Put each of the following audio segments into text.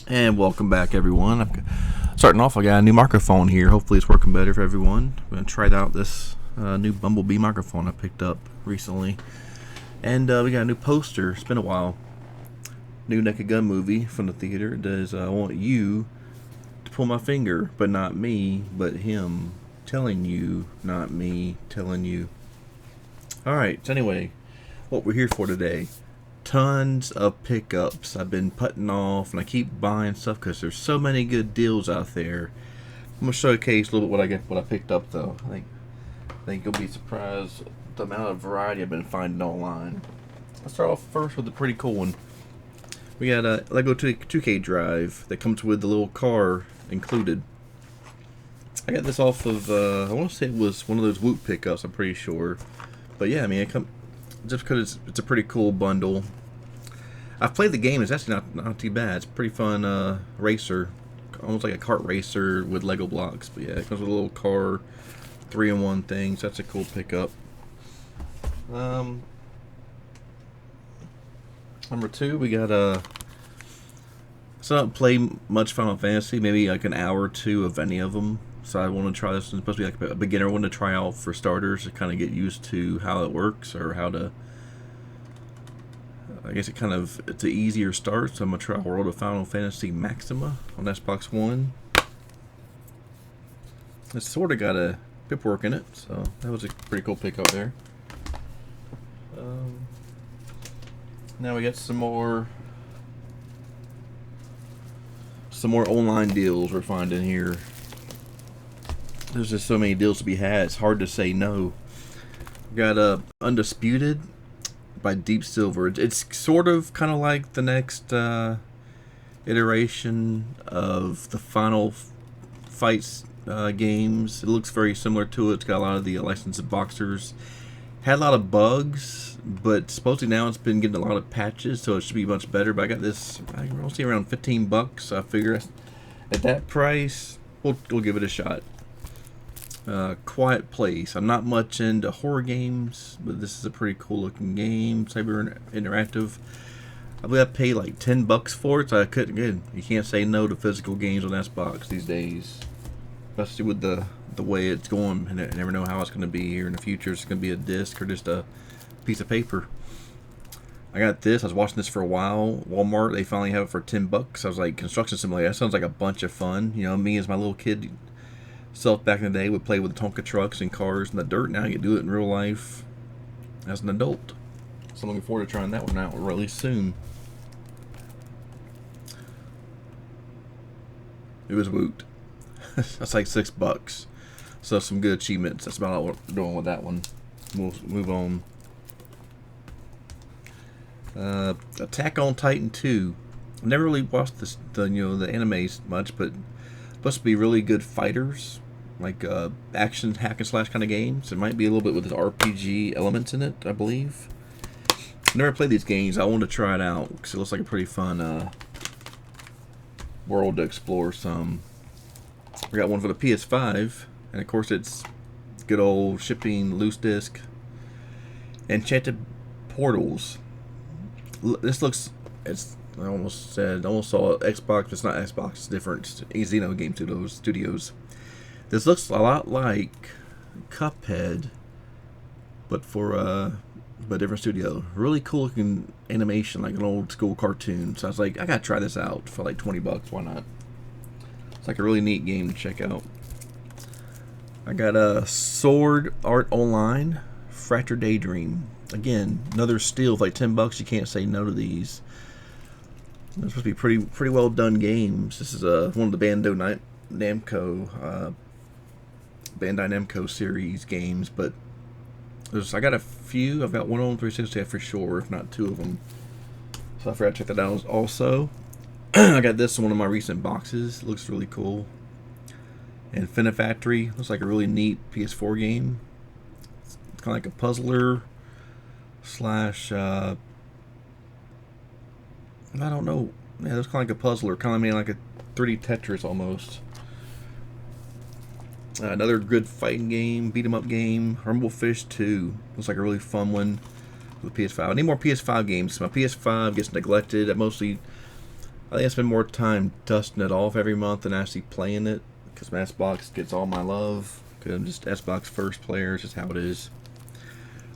And welcome back, everyone. Starting off, I got a new microphone here. Hopefully, it's working better for everyone. I'm going to try out this new Bumblebee microphone I picked up recently. And we got a new poster. It's been a while. New Naked Gun movie from the theater. It does I want you to pull my finger, but not me, but him. Telling you, not me, telling you. Alright, so anyway, what we're here for today. Tons of pickups I've been putting off, and I keep buying stuff because there's so many good deals out there. I'm gonna showcase a little bit what I picked up though. I think you'll be surprised the amount of variety I've been finding online. Let's start off first with a pretty cool one. We got a Lego 2K drive that comes with the little car included. I got this off of I want to say it was one of those Whoop pickups. I'm pretty sure, but yeah, I mean just because it's a pretty cool bundle. I've played the game. It's actually not too bad. It's a pretty fun racer, almost like a kart racer with Lego blocks. But yeah, it comes with a little car, 3-in-1 thing. So that's a cool pickup. Number 2, we got so I don't play much Final Fantasy. Maybe like an hour or two of any of them. So I want to try this. It's supposed to be like a beginner one to try out for starters to kind of get used to how it works or how to. I guess it's an easier start. So I'm gonna try World of Final Fantasy Maxima on Xbox One. It's sort of got a paperwork in it, so that was a pretty cool pickup there. Now we got some more online deals we're finding here. There's just so many deals to be had. It's hard to say no. We got Undisputed by Deep Silver. It's sort of kind of like the next iteration of the Final Fights games. It looks very similar to it. It's got a lot of the licensed boxers. Had a lot of bugs, but supposedly now it's been getting a lot of patches, so it should be much better. But I got this, I'll say around $15. I figure at that price, we'll give it a shot. Quiet Place. I'm not much into horror games, but this is a pretty cool looking game. Cyber interactive. I believe I paid like $10 for it, so I couldn't. Good. You can't say no to physical games on Xbox these days, especially with the way it's going. And I never know how it's going to be here in the future. It's going to be a disc or just a piece of paper. I got this. I was watching this for a while. Walmart. They finally have it for $10. I was like, Construction Simulator. That sounds like a bunch of fun. You know, me as my little kid self back in the day would play with Tonka trucks and cars in the dirt. Now you can do it in real life as an adult. So I'm looking forward to trying that one out really soon. It was Woot. That's like $6. So some good achievements. That's about all we're doing with that one. We'll move on. Attack on Titan 2. I never really watched the animes much, but supposed to be really good fighters, like action hack and slash kind of games. It might be a little bit with the RPG elements in it, I believe. Never played these games. I wanted to try it out because it looks like a pretty fun world to explore some. We got one for the PS5, and of course it's good old shipping loose disc. Enchanted Portals. This looks, I almost saw Xbox, but it's not Xbox, it's different. It's Xeno Game Studios. This looks a lot like Cuphead, but different studio. Really cool looking animation, like an old school cartoon. So I was like, I gotta try this out for like $20. Why not? It's like a really neat game to check out. I got a Sword Art Online, Fractured Daydream. Again, another steal of like $10. You can't say no to these. They're supposed to be pretty well done games. This is one of the Bandai Namco series games, but I got a few. I've got one on 360 for sure, if not two of them. So I forgot to check that out also. I got this in one of my recent boxes. It looks really cool. Infinifactory looks like a really neat PS4 game. It's kind of like a puzzler slash I don't know. Yeah, it's kind of like a puzzler, kind of like a 3D Tetris almost. Another good fighting game, beat 'em up game, Rumble Fish 2. Looks like a really fun one with PS5. I need more PS5 games. My PS5 gets neglected. I mostly I think I spend more time dusting it off every month than actually playing it, because my Xbox gets all my love. Because I'm just Xbox first player. It's just how it is.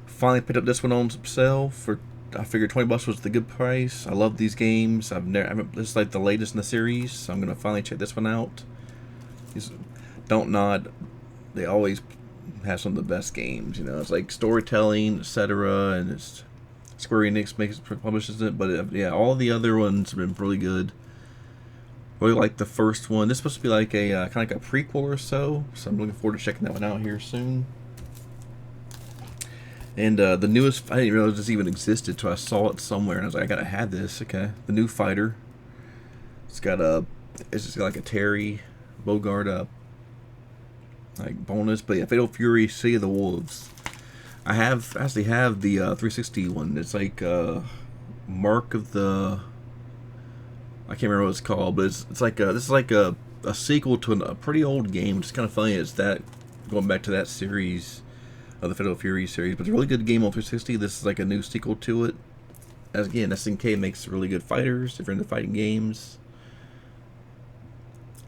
Finally picked up this one on sale for, I figured $20 was the good price. I love these games. This is like the latest in the series, so I'm gonna finally check this one out. These Don't Nod, they always have some of the best games. You know, it's like storytelling, etc. And it's Square Enix publishes it, but yeah, all the other ones have been really good. Really like the first one. This is supposed to be like a kind of like a prequel or so, so I'm looking forward to checking that one out here soon. And the newest, I didn't realize this even existed until I saw it somewhere, and I was like, I gotta have this. Okay, the new fighter. It's just got like a Terry Bogard like bonus, but yeah, Fatal Fury: Sea of the Wolves. I actually have the 360 one. It's like Mark of the, I can't remember what it's called, but it's like this is like a sequel to a pretty old game. It's kind of funny. It's that going back to that series of the Fatal Fury series, but it's a really good game on 360. This is like a new sequel to it. As again, SNK makes really good fighters if you're into fighting games.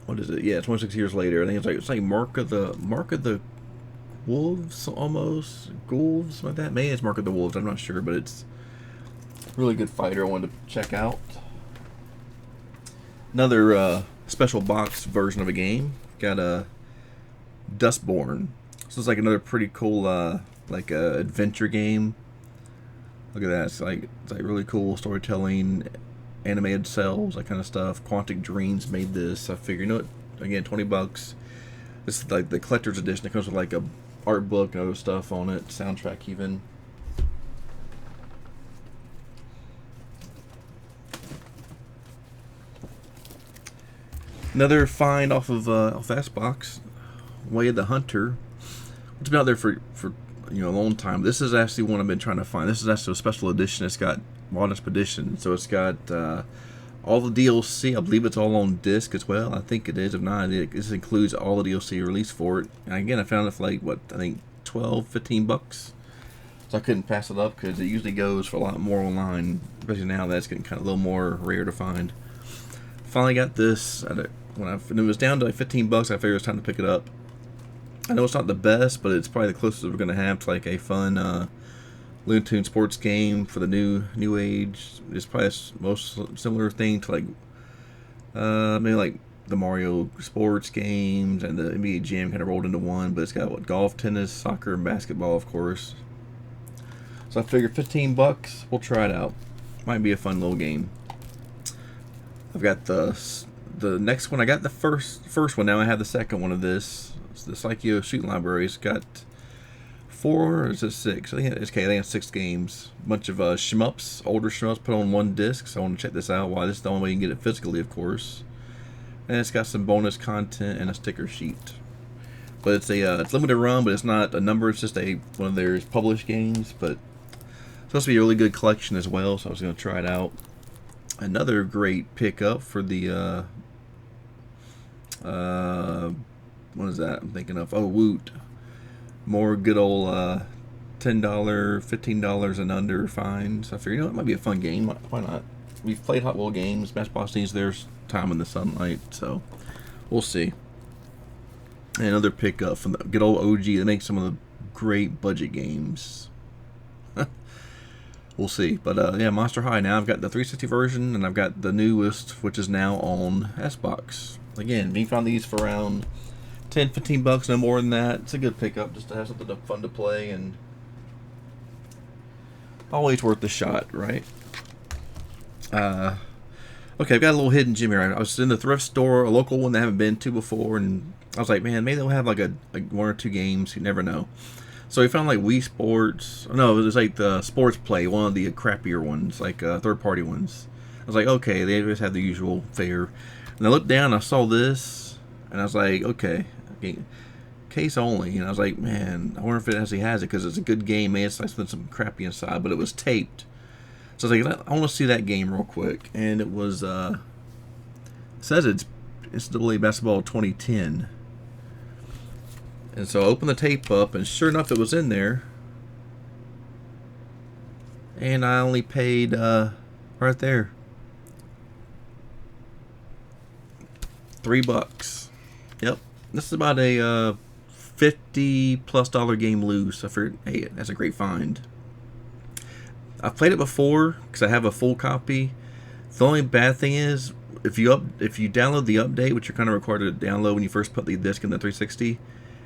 What is it? Yeah, 26 years later. I think it's like Mark of the Wolves, almost Ghouls, something like that. Maybe it's Mark of the Wolves. I'm not sure, but it's a really good fighter. I wanted to check out. Another special box version of a game. Got a Dustborn. This is like another pretty cool adventure game. Look at that. It's like really cool storytelling, animated cells, that kind of stuff. Quantic Dreams made this. I figure, you know what? Again, $20. This is like the collector's edition. It comes with like a art book and other stuff on it, soundtrack even. Another find off of Xbox, Way of the Hunter. It's been out there for a long time. This is actually one I've been trying to find. This is actually a special edition. It's got Wild Expedition, so it's got all the DLC. I believe it's all on disc as well. I think it is. If not, this includes all the DLC released for it. And again, I found it for like, what, I think $12-15. So I couldn't pass it up because it usually goes for a lot more online, especially now that's getting kind of a little more rare to find. Finally got this. When it was down to like $15, I figured it was time to pick it up. I know it's not the best, but it's probably the closest we're going to have to like a fun Looney Tunes sports game for the new age. It's probably the most similar thing to like maybe like the Mario sports games and the NBA Jam kind of rolled into one, but it's got what, golf, tennis, soccer, and basketball, of course. So I figured $15, we'll try it out. Might be a fun little game. I've got the next one. I got the first one. Now I have the second one of this. It's the Psycho Shooting Library. It's got 4 or is it 6? I think it's 6 games. A bunch of shmups, older shmups put on one disc. So I want to check this out. Why? This is the only way you can get it physically, of course. And it's got some bonus content and a sticker sheet. But it's it's limited run, but it's not a number. It's just one of their published games. But it's supposed to be a really good collection as well. So I was going to try it out. Another great pickup for the what is that I'm thinking of? Oh, Woot. More good old $10, $15 and under finds. I figured, it might be a fun game. Why not? We've played Hot Wheel games. Matchbox needs their time in the sunlight, so we'll see. And another pickup from the good old OG that makes some of the great budget games. We'll see. But yeah, Monster High. Now I've got the 360 version, and I've got the newest, which is now on Xbox. Again, you find these for around $10-15, no more than that. It's a good pickup just to have something fun to play, and always worth the shot, right? Okay, I've got a little hidden gem here. I was in the thrift store, a local one that I haven't been to before, and I was like, man, maybe they'll have like 1 or 2 games. You never know. So we found like Wii Sports. No, it was like the Sports Play, one of the crappier ones, like third-party ones. I was like, okay, they just have the usual fare. And I looked down, and I saw this, and I was like, okay, case only. And I was like, man, I wonder if it actually has it, because it's a good game. Maybe it's like some crappy inside, but it was taped. So I was like, I want to see that game real quick. And it was, it says it's NCAA Basketball 2010. And so I opened the tape up, and sure enough, it was in there. And I only paid, right there, $3. Yep, this is about a $50+ game loose. I figured, hey, that's a great find. I've played it before because I have a full copy. The only bad thing is if you download the update, which you're kind of required to download when you first put the disc in the 360,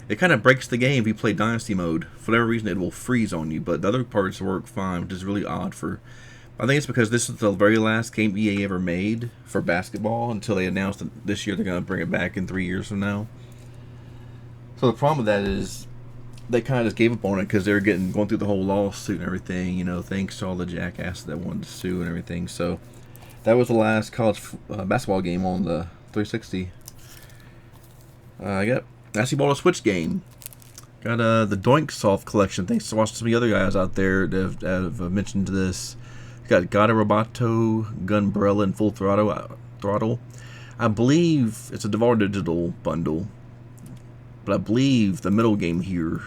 it kind of breaks the game if you play Dynasty mode. For whatever reason, it will freeze on you, but the other parts work fine, which is really odd for... I think it's because this is the very last game EA ever made for basketball until they announced that this year they're going to bring it back in 3 years from now. So the problem with that is they kind of just gave up on it because they were going through the whole lawsuit and everything, you know, thanks to all the jackasses that wanted to sue and everything. So that was the last college basketball game on the 360. I got Basketball to Switch game. Got the Doinksoft collection. Thanks to watching some of the other guys out there that have mentioned this. Got Gato Roboto, Gunbrella, and Full Throttle. I believe it's a Devolver Digital bundle, but I believe the middle game here,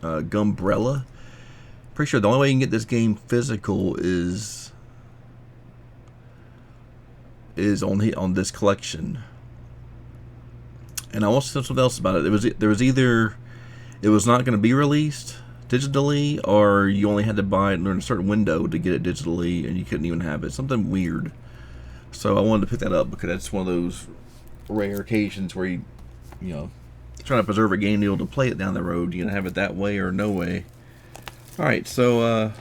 Gunbrella. Pretty sure the only way you can get this game physical is on this collection. And I watched something else about it. There was either it was not going to be released digitally, or you only had to buy it in a certain window to get it digitally, and you couldn't even have it. Something weird. So I wanted to pick that up because that's one of those rare occasions where you know, trying to preserve a game deal to play it down the road. You can have it that way or no way. All right, so a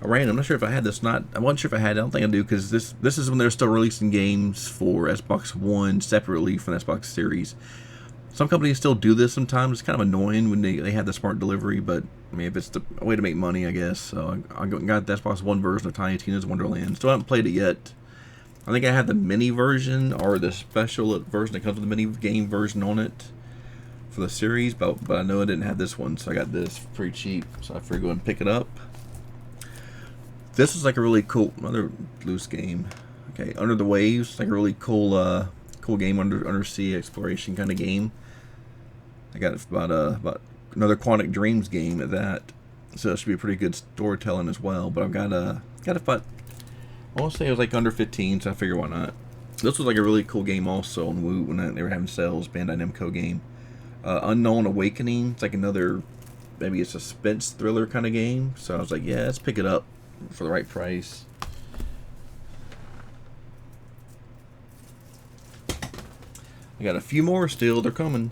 random. I'm not sure if I had this. I wasn't sure if I had it. I don't think I do because this is when they're still releasing games for Xbox One separately from the Xbox Series. Some companies still do this sometimes. It's kind of annoying when they have the smart delivery, but I mean, if it's a way to make money, I guess. So I got the Xbox One version of Tiny Tina's Wonderland. Still haven't played it yet. I think I have the mini version or the special version that comes with the mini game version on it for the series, but I know I didn't have this one, so I got this pretty cheap. So I figured go and pick it up. This was like a really cool, another loose game. Okay, Under the Waves, like a really cool game, undersea exploration kind of game. I got about another Quantic Dreams game at that, so it should be a pretty good storytelling as well. But I've got a fun. I want to say it was like under 15, so I figure why not. This was like a really cool game also on Wii when they were having sales. Bandai Namco game, Unknown Awakening. It's like another maybe a suspense thriller kind of game. So I was like, yeah, let's pick it up for the right price. I got a few more still. They're coming.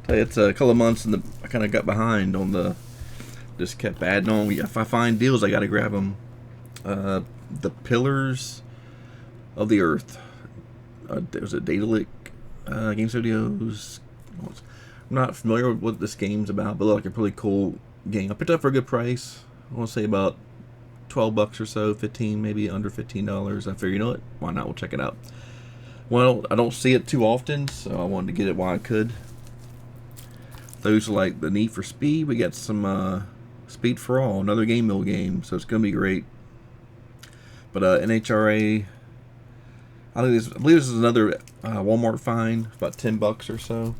Tell you, it's a couple of months, and I kind of got behind on the. Just kept adding on. If I find deals, I got to grab them. The Pillars of the Earth. Was it Daedalic Game Studios? I'm not familiar with what this game's about, but it looked like a pretty cool game. I picked it up for a good price. I want to say about $12 or so, 15, maybe under $15. I figured, you know what? Why not? We'll check it out. Well, I don't see it too often, so I wanted to get it while I could. Those are like the Need for Speed. We got some Speed for All, another Game Mill game, so it's going to be great. But NHRA, I believe this is another Walmart find, about $10 or so.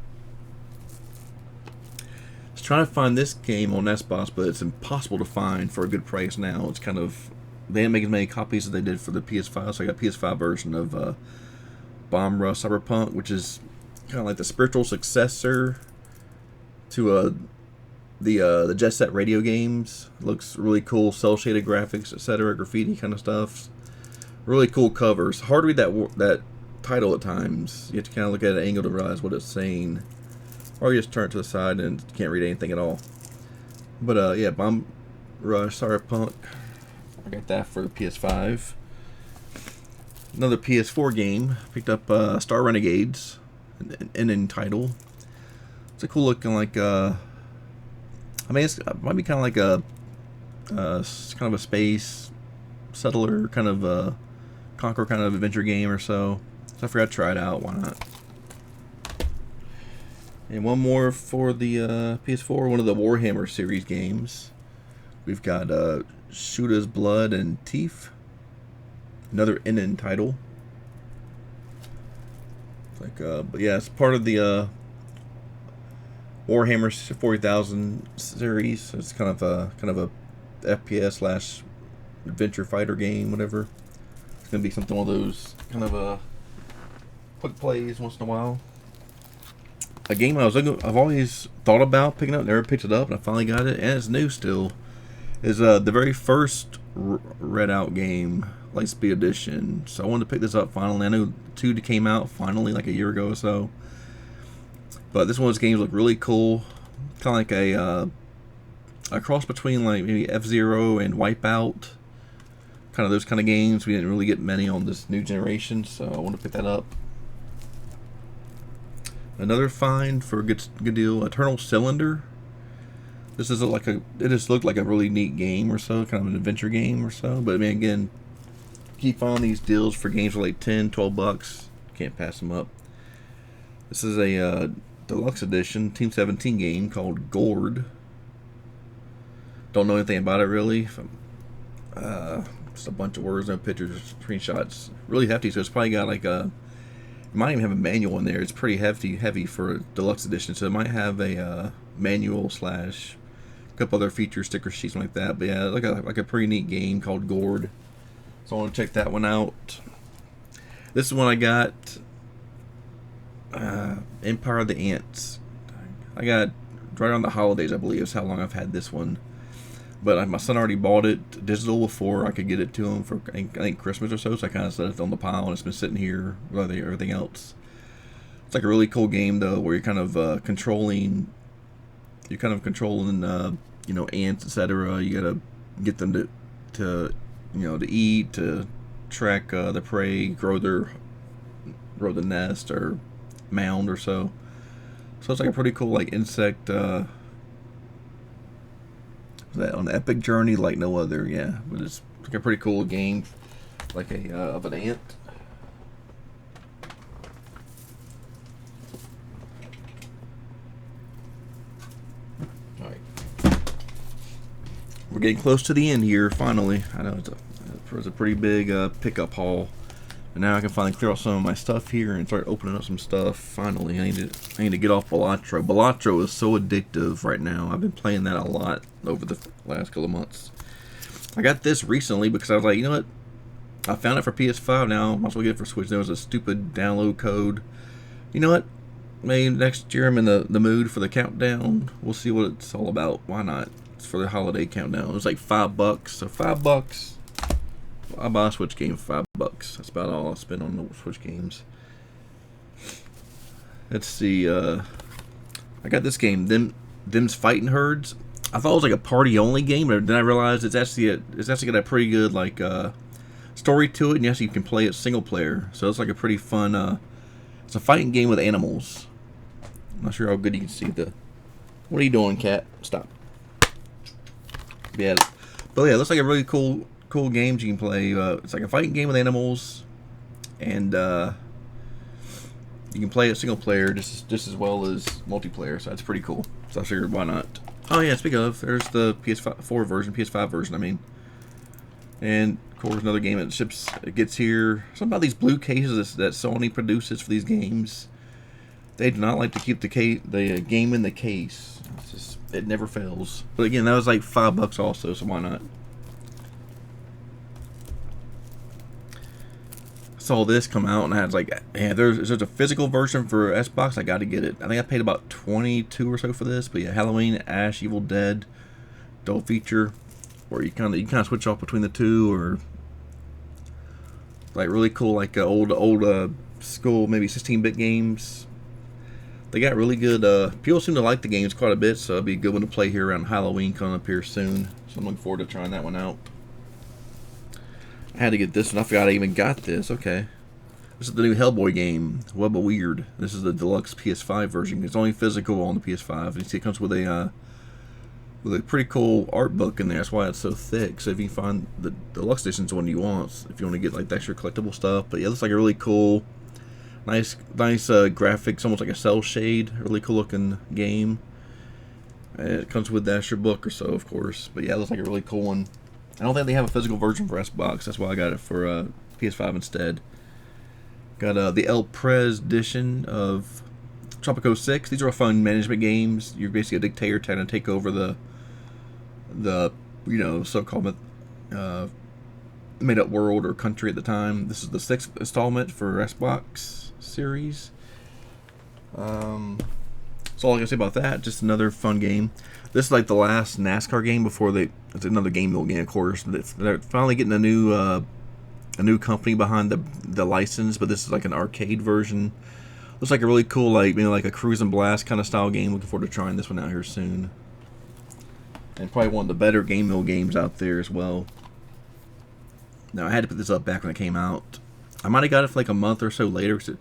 I was trying to find this game on Xbox, but it's impossible to find for a good price now. It's kind of, they didn't make as many copies as they did for the PS5, so I got a PS5 version of Bomb Rush Cyberpunk, which is kind of like the spiritual successor to the Jet Set Radio games. It looks really cool, cel shaded graphics, etc., graffiti kind of stuff. Really cool covers. Hard to read that title at times. You have to kind of look at an angle to realize what it's saying, or you just turn it to the side and you can't read anything at all. But yeah, Bomb Rush Cyberpunk. I got that for the PS5. Another PS4 game. Picked up Star Renegades, an ending title. It's a cool looking, like I mean, it might be kind of like a kind of a space settler kind of conquer kind of adventure game or so. So I forgot to try it out. Why not? And one more for the PS4, one of the Warhammer series games. We've got Shoota's Blood and Teeth. Another ending title. It's like, but yeah, it's part of the Warhammer 40,000 series. So it's kind of a FPS / adventure fighter game, whatever. It's gonna be something one of those kind of quick plays once in a while. A game I've always thought about picking up, never picked it up, and I finally got it, and it's new still. Is the very first Redout game, Lightspeed Edition. So I wanted to pick this up finally. I know 2 came out finally like a year ago or so, but this one of those games look really cool, kind of like a cross between like maybe F-Zero and Wipeout. Kind of those kind of games. We didn't really get many on this new generation, so I want to pick that up. Another find for a good deal, Eternal Cylinder. This is it just looked like a really neat game or so, kind of an adventure game or so. But I mean, again, keep finding these deals for games for like 10, 12 bucks. Can't pass them up. This is a deluxe edition Team 17 game called Gourd. Don't know anything about it really. Just a bunch of words, no pictures, screenshots. Really hefty, so it's probably got like it might even have a manual in there. It's pretty heavy for a deluxe edition, so it might have a manual / a couple other features, sticker sheets, like that. But yeah, like a pretty neat game called Gourd. So I want to check that one out. This is one I got. Empire of the Ants. I got right on the holidays, I believe, is how long I've had this one. But my son already bought it digital before I could get it to him for I think Christmas or so. So I kind of set it on the pile, and it's been sitting here with everything else. It's like a really cool game though, where you're kind of controlling. You're kind of controlling, ants, etc. You gotta get them to eat, to track the prey, grow the nest or mound or so. So it's like a pretty cool like insect. That on an epic journey like no other, yeah. But it's like a pretty cool game, like of an ant. All right, we're getting close to the end here. Finally, I know it's a pretty big pickup haul. And now I can finally clear out some of my stuff here and start opening up some stuff. Finally, I need to get off Balatro. Balatro is so addictive right now. I've been playing that a lot over the last couple of months. I got this recently because I was like, you know what? I found it for PS5 now. Might as well get it for Switch. There was a stupid download code. You know what? Maybe next year I'm in the mood for the countdown. We'll see what it's all about. Why not? It's for the holiday countdown. It was like $5. So $5. I buy a Switch game for $5. That's about all I spend on the Switch games. Let's see. I got this game, Them's Fighting Herds. I thought it was like a party-only game, but then I realized it's actually got a pretty good like story to it, and yes, you can play it single player. So it's like a pretty fun. It's a fighting game with animals. I'm not sure how good you can see the. What are you doing, cat? Stop. Yeah, but yeah, it looks like a really cool games you can play. It's like a fighting game with animals, and you can play it single player just as well as multiplayer. So that's pretty cool. So I figured, why not? Oh yeah, speaking of, there's the PS4 version, PS5 version. I mean, and of course another game that ships. It gets here. Something about these blue cases that Sony produces for these games. They do not like to keep the game in the case. It's just, it never fails. But again, that was like $5 also. So why not? Saw this come out and I was like, yeah, there's a physical version for Xbox. I got to get it. I think I paid about $22 or so for this. But yeah, Halloween, Ash, Evil Dead, double feature, where you kind of switch off between the two, or like really cool like old school maybe 16-bit games. They got really good. People seem to like the games quite a bit, so it'll be a good one to play here around Halloween coming up here soon. So I'm looking forward to trying that one out. I had to get this one. I forgot I even got this. Okay. This is the new Hellboy game, Web of Weird. This is the deluxe PS5 version. It's only physical on the PS5. You see it comes with a pretty cool art book in there. That's why it's so thick. So if you can find the deluxe edition is the one you want, if you want to get like the extra collectible stuff. But yeah, it looks like a really cool, nice graphics, almost like a cell shade. Really cool looking game. And it comes with the extra book or so, of course. But yeah, it looks like a really cool one. I don't think they have a physical version for Xbox. That's why I got it for PS5 instead. Got the El Prez edition of Tropico 6. These are fun management games. You're basically a dictator trying to take over the so-called made up world or country at the time. This is the 6th installment for Xbox series. That's all I can say about that. Just another fun game. This is like the last NASCAR game before it's another game of course. They're finally getting a new company behind the license, but this is like an arcade version. Looks like a really cool, like, you know, like a Cruise and Blast kind of style game. Looking forward to trying this one out here soon. And probably one of the better Game Mill games out there as well. Now, I had to put this up back when it came out. I might have got it for like a month or so later, because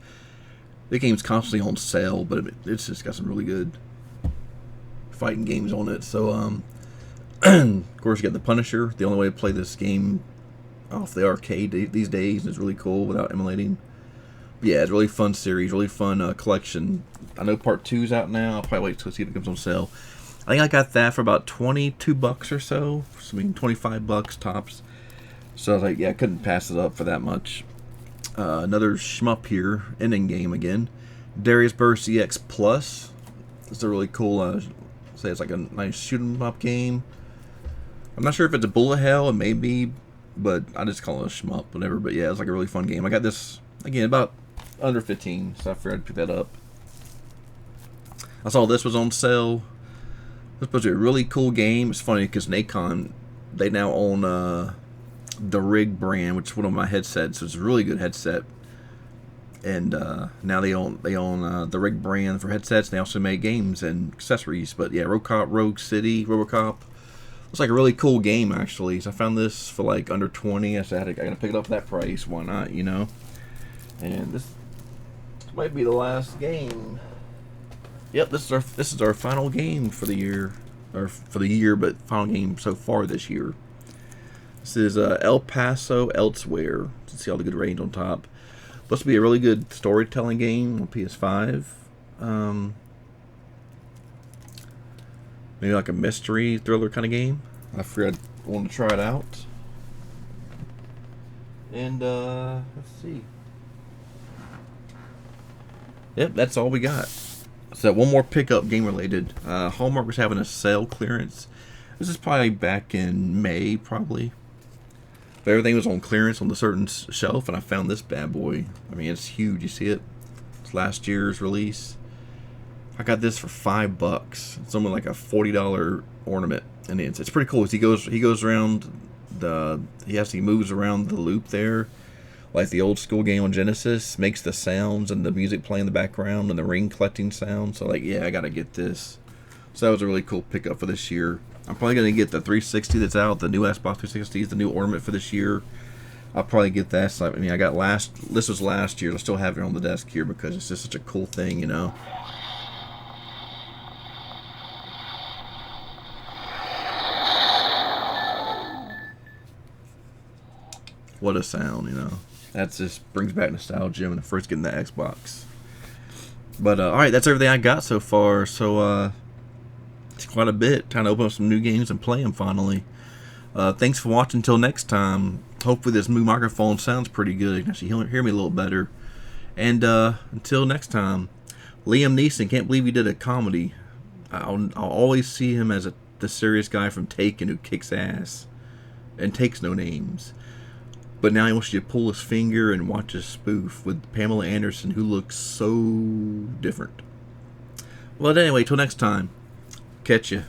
the game's constantly on sale, but it's just got some really good fighting games on it. So, of course, you got the Punisher. The only way to play this game off the arcade these days is really cool without emulating. But yeah, it's a really fun series, really fun collection. I know Part 2's out now. I'll probably wait to see if it comes on sale. I think I got that for about $22 or so. I mean, $25 tops. So I was like, yeah, I couldn't pass it up for that much. Another shmup here, ending game again. Darius Burst EX Plus. It's a really cool, say it's like a nice shoot 'em up game. I'm not sure if it's a bullet hell, it may be, but I just call it a shmup, whatever. But yeah, it's like a really fun game. I got this, again, about under 15, so I figured I'd pick that up. I saw this was on sale. It's supposed to be a really cool game. It's funny because Nacon, they now own the Rig brand, which is one of my headsets. So it's a really good headset. And now they own the Rig brand for headsets. And they also make games and accessories. But yeah, Rogue City, Robocop. Looks like a really cool game, actually. So I found this for like under 20. I said I gotta pick it up for that price. Why not, you know? And this might be the last game. Yep, this is our final game for the year, but final game so far this year. This is El Paso Elsewhere. You see all the good ratings on top. Supposed to be a really good storytelling game on PS5. Maybe like a mystery thriller kind of game. I figured I wanted to try it out. And let's see. Yep, that's all we got. So one more pickup game related. Hallmark was having a sale clearance. This is probably back in May, probably. But everything was on clearance on the certain shelf, and I found this bad boy. I mean, it's huge. You see it? It's last year's release. I got this for $5. It's something like a $40 ornament, and it's pretty cool. He goes around he moves around the loop there, like the old school game on Genesis, makes the sounds and the music play in the background and the ring collecting sound. So like, yeah, I gotta get this. So that was a really cool pickup for this year. I'm probably gonna get the 360 that's out, the new Xbox 360 is the new ornament for this year. I'll probably get that. So, I mean, this was last year. I still have it on the desk here because it's just such a cool thing, you know. What a sound, you know. That just brings back nostalgia when I first getting the Xbox. But alright, that's everything I got so far. So it's quite a bit. Time to open up some new games and play them finally. Thanks for watching. Until next time. Hopefully this new microphone sounds pretty good. You can actually hear me a little better. And until next time, Liam Neeson, can't believe he did a comedy. I'll always see him as the serious guy from Taken who kicks ass and takes no names. But now he wants you to pull his finger and watch a spoof with Pamela Anderson, who looks so different. Well, anyway, till next time. Catch ya.